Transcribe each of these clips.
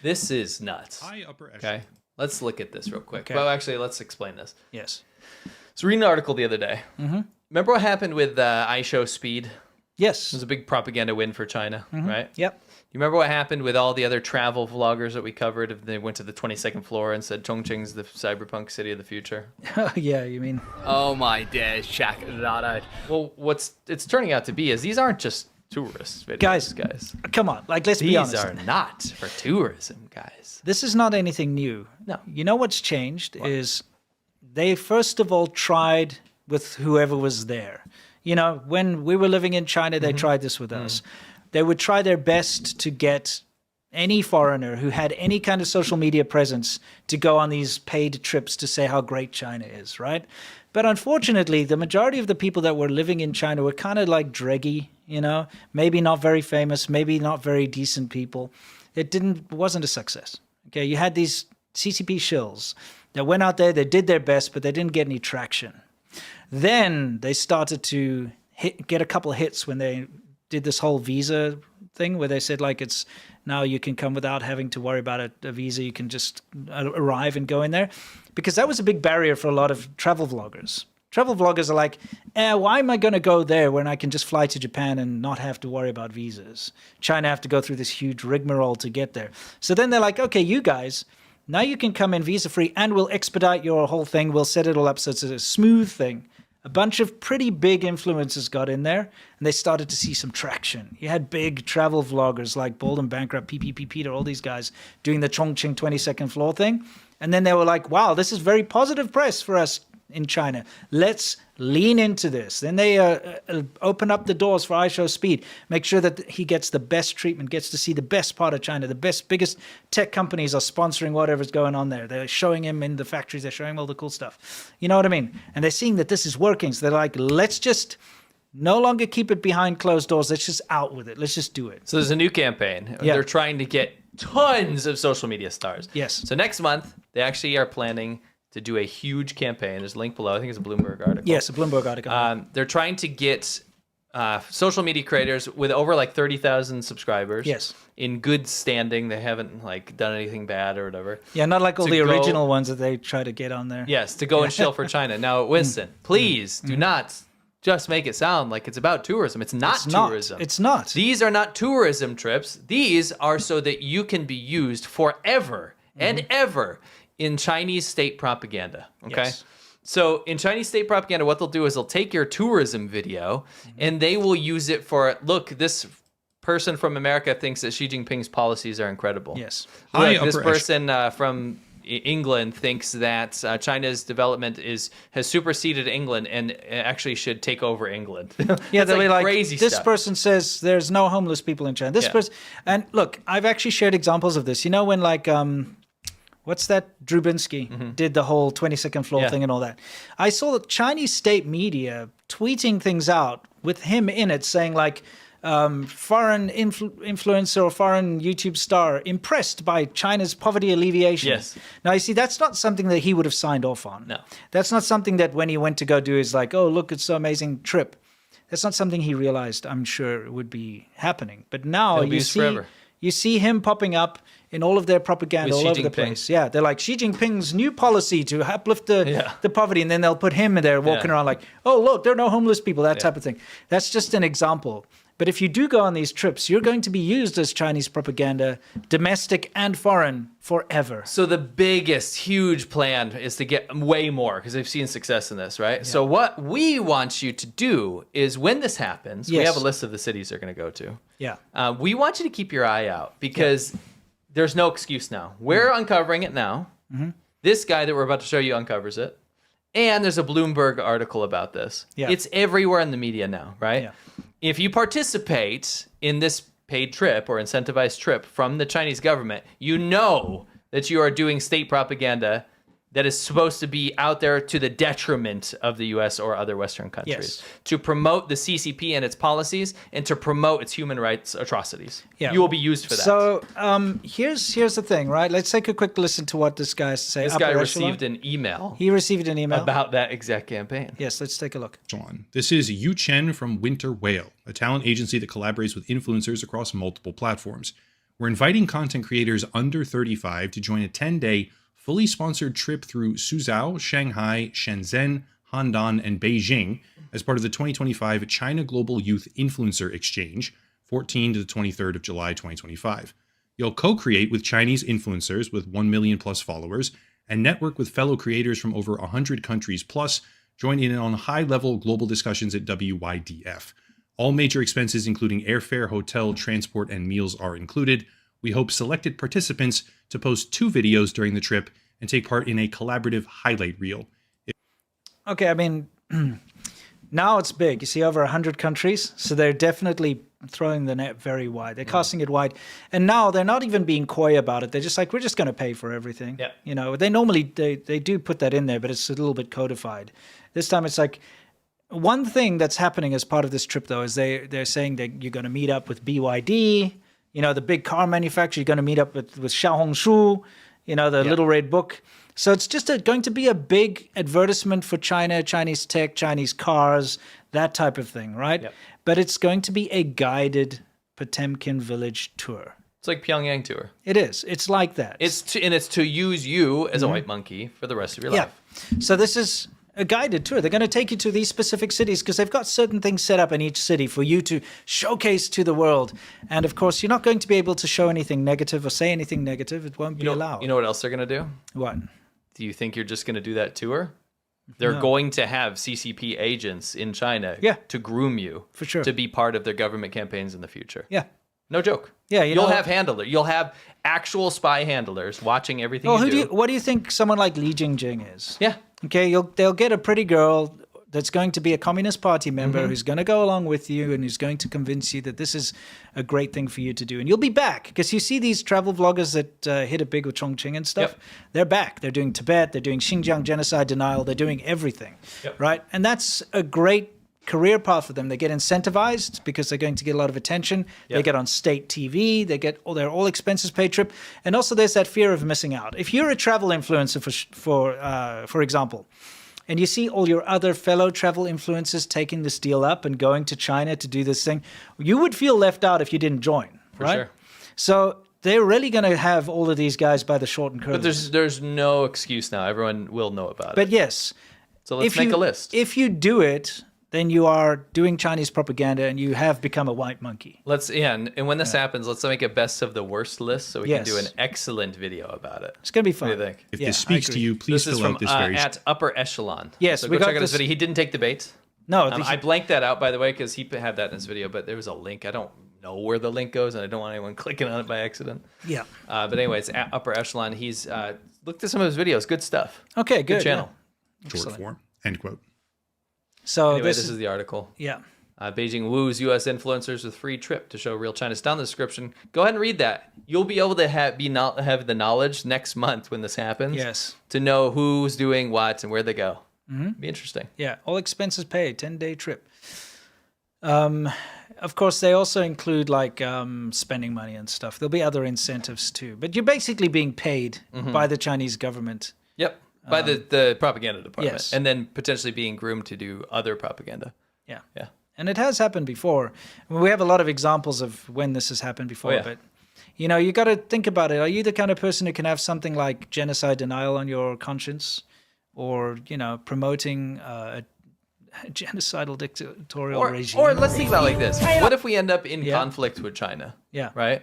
This is nuts. High upper echelon. Okay, let's look at this real quick. Okay. Well, actually, let's explain this. Yes. So reading an article the other day. Mm-hmm. Remember what happened with iShow Speed? Yes. It was a big propaganda win for China, right? Yep. You remember what happened with all the other travel vloggers that we covered? If they went to the 22nd floor and said Chongqing's the cyberpunk city of the future. Yeah, you mean? Oh my days, check that out. Well, it's turning out to be is these aren't just tourist videos, guys. Come on, like let's be honest. These are not for tourism, guys. This is not anything new. No. You know what's changed is they first of all tried with whoever was there. You know, when we were living in China, they tried this with us. They would try their best to get any foreigner who had any kind of social media presence to go on these paid trips to say how great China is, right? But unfortunately, the majority of the people that were living in China were kind of like dreggy, you know, maybe not very famous, maybe not very decent people. It wasn't a success. Okay, you had these CCP shills that went out there, they did their best, but they didn't get any traction. Then they started to get a couple of hits when they did this whole visa thing where they said like it's now you can come without having to worry about a visa. You can just arrive and go in there, because that was a big barrier for a lot of travel vloggers. Travel vloggers are like, why am I going to go there when I can just fly to Japan and not have to worry about visas? China have to go through this huge rigmarole to get there. So then they're like, okay, you guys, now you can come in visa-free and we'll expedite your whole thing. We'll set it all up so it's a smooth thing. A bunch of pretty big influencers got in there, and they started to see some traction. You had big travel vloggers like Bold and Bankrupt, PPP Peter, all these guys doing the Chongqing 22nd floor thing. And then they were like, wow, this is very positive press for us in China. Let's lean into this. Then they open up the doors for iShow Speed, make sure that he gets the best treatment, gets to see the best part of China. The biggest tech companies are sponsoring whatever's going on there. They're showing him in the factories. They're showing him all the cool stuff. You know what I mean? And they're seeing that this is working. So they're like, let's just no longer keep it behind closed doors. Let's just out with it. Let's just do it. So there's a new campaign. Yeah. They're trying to get tons of social media stars. Yes. So next month, they actually are planning to do a huge campaign. There's a link below. I think it's a Bloomberg article. Yes, a Bloomberg article. They're trying to get social media creators with over like 30,000 subscribers. Yes. In good standing. They haven't like done anything bad or whatever. Yeah, not like all to the go- original ones that they try to get on there. Yes, to go and shill for China. Now, Winston, please do not just make it sound like it's about tourism. It's not tourism. It's not. These are not tourism trips. These are so that you can be used forever and ever in Chinese state propaganda, okay? Yes. So in Chinese state propaganda, what they'll do is they'll take your tourism video and they will use it for, look, this person from America thinks that Xi Jinping's policies are incredible. Yes. Look, this person from England thinks that China's development has superseded England and actually should take over England. Yeah, It's they'll be like, crazy this stuff. person says there's no homeless people in China. This person, and look, I've actually shared examples of this. You know when like, what's that? Drubinski did the whole 22nd floor thing and all that. I saw the Chinese state media tweeting things out with him in it saying like, foreign influencer or foreign YouTube star impressed by China's poverty alleviation. Yes. Now, you see, that's not something that he would have signed off on. No. That's not something that when he went to go do his like, oh, look, it's so amazing trip. That's not something he realized, I'm sure, it would be happening. But now It'll be used forever. you see him popping up in all of their propaganda With all Xi over the Jinping. place. Yeah, they're like Xi Jinping's new policy to uplift the poverty, and then they'll put him in there walking around like, oh, look, there are no homeless people, that type of thing. That's just an example. But if you do go on these trips, you're going to be used as Chinese propaganda, domestic and foreign, forever. So the biggest, huge plan is to get way more because they've seen success in this, right? Yeah. So what we want you to do is when this happens, we have a list of the cities they're going to go to. Yeah. We want you to keep your eye out because there's no excuse now. We're uncovering it now. This guy that we're about to show you uncovers it. And there's a Bloomberg article about this. Yeah. It's everywhere in the media now, right? Yeah. If you participate in this paid trip or incentivized trip from the Chinese government, you know that you are doing state propaganda that is supposed to be out there to the detriment of the U.S. or other Western countries, to promote the CCP and its policies and to promote its human rights atrocities. Yeah. You will be used for that. So here's the thing, right? Let's take a quick listen to what this guy has to say. This guy received an email. He received an email about that exact campaign. Yes, let's take a look. This is Yu Chen from Winter Whale, a talent agency that collaborates with influencers across multiple platforms. We're inviting content creators under 35 to join a 10-day, fully sponsored trip through Suzhou, Shanghai, Shenzhen, Handan, and Beijing as part of the 2025 China Global Youth Influencer Exchange, 14 to the 23rd of July 2025. You'll co-create with Chinese influencers with 1 million plus followers and network with fellow creators from over 100 countries plus, join in on high-level global discussions at WYDF. All major expenses, including airfare, hotel, transport, and meals, are included. We hope selected participants to post 2 videos during the trip and take part in a collaborative highlight reel. Okay, I mean, now it's big. You see, over 100 countries, so they're definitely throwing the net very wide. They're casting it wide. And now they're not even being coy about it. They're just like, we're just going to pay for everything. Yeah. You know, they normally, they do put that in there, but it's a little bit codified. This time it's like, one thing that's happening as part of this trip, though, is they're saying that you're going to meet up with BYD, you know, the big car manufacturer. You're going to meet up with Xiaohongshu, you know, the Little Red Book. So it's just going to be a big advertisement for China, Chinese tech, Chinese cars, that type of thing, right? Yep. But it's going to be a guided Potemkin village tour. It's like Pyongyang tour. It is. It's like that. It's to use you as a white monkey for the rest of your life. So this is a guided tour. They're going to take you to these specific cities because they've got certain things set up in each city for you to showcase to the world. And of course, you're not going to be able to show anything negative or say anything negative. It won't be allowed. You know what else they're going to do? What? Do you think you're just going to do that tour? They're going to have CCP agents in China to groom you For sure. to be part of their government campaigns in the future. Yeah. No joke. Yeah, you'll have handlers. You'll have actual spy handlers watching everything Well, you do. what do you think someone like Li Jingjing is? Yeah. Okay, they'll get a pretty girl that's going to be a Communist Party member who's going to go along with you and who's going to convince you that this is a great thing for you to do. And you'll be back because you see these travel vloggers that hit it big with Chongqing and stuff. Yep. They're back. They're doing Tibet. They're doing Xinjiang genocide denial. They're doing everything, right? And that's a great career path for them. They get incentivized because they're going to get a lot of attention. They get on state TV. They get their all expenses paid trip. And also there's that fear of missing out. If you're a travel influencer, for example, and you see all your other fellow travel influencers taking this deal up and going to China to do this thing, you would feel left out if you didn't join, right? Sure. So they're really going to have all of these guys by the short and curly. But there's no excuse now. Everyone will know about it. But yes. So let's make a list. If you do it, then you are doing Chinese propaganda and you have become a white monkey. And when this happens, let's make a best of the worst list so we can do an excellent video about it. It's going to be fun. What do you think? If this speaks to you, please This is fill from out this very... at Upper Echelon. Yes, so we go got check out his this- video. He didn't take the bait. No, I blanked that out, by the way, because he had that in his video, but there was a link. I don't know where the link goes, and I don't want anyone clicking on it by accident. Yeah. But anyway, it's at Upper Echelon. He's looked at some of his videos. Good stuff. Okay, good. Good channel. short form. End quote. So Anyway, this is the article. Yeah. Beijing woos U.S. influencers with free trip to show real China. It's down in the description. Go ahead and read that. You'll be able to have the knowledge next month when this happens. Yes. To know who's doing what and where they go. Be interesting. Yeah, all expenses paid, 10-day trip. Of course, they also include like spending money and stuff. There'll be other incentives too. But you're basically being paid by the Chinese government. Yep. By the propaganda department. yes. And then potentially being groomed to do other propaganda. Yeah. Yeah. And it has happened before. I mean, we have a lot of examples of when this has happened before. Oh, yeah. But, you know, you got to think about it. Are you the kind of person who can have something like genocide denial on your conscience? Or, you know, promoting a genocidal dictatorial regime? Or let's think about it like this. What if we end up in conflict with China? Yeah. Right?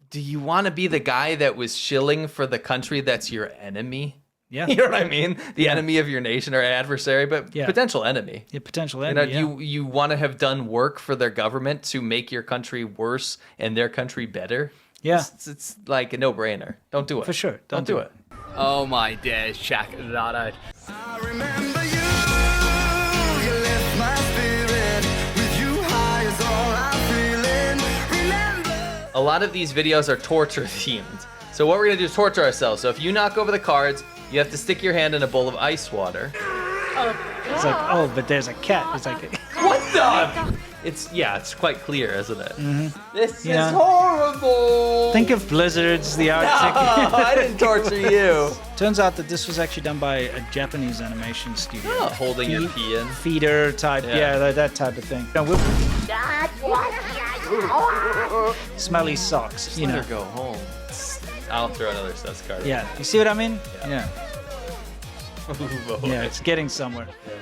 Do you want to be the guy that was shilling for the country that's your enemy? Yeah. You know what I mean? The enemy of your nation or adversary, but potential enemy. Yeah, potential You know, enemy. you want to have done work for their government to make your country worse and their country better? Yeah. It's like a no-brainer. Don't do it. For sure. Don't do it. Oh my days, check that out. I remember you lift my spirit, with you high is all I'm feeling, remember. A lot of these videos are torture themed. So what we're gonna do is torture ourselves. So if you knock over the cards, you have to stick your hand in a bowl of ice water. It's like, oh, but there's a cat. It's like, What the? It's quite clear, isn't it? This Yeah. is horrible. think of blizzards, the Arctic. Oh, I didn't torture you. Turns out that this was actually done by a Japanese animation studio. Oh, holding your pee in. Feeder type, Yeah. that type of thing. No, smelly socks. You Let know. her go home. I'll throw another sus card. Yeah. You see what I mean? Yeah. Ooh, boy. Yeah. It's getting somewhere. Yeah.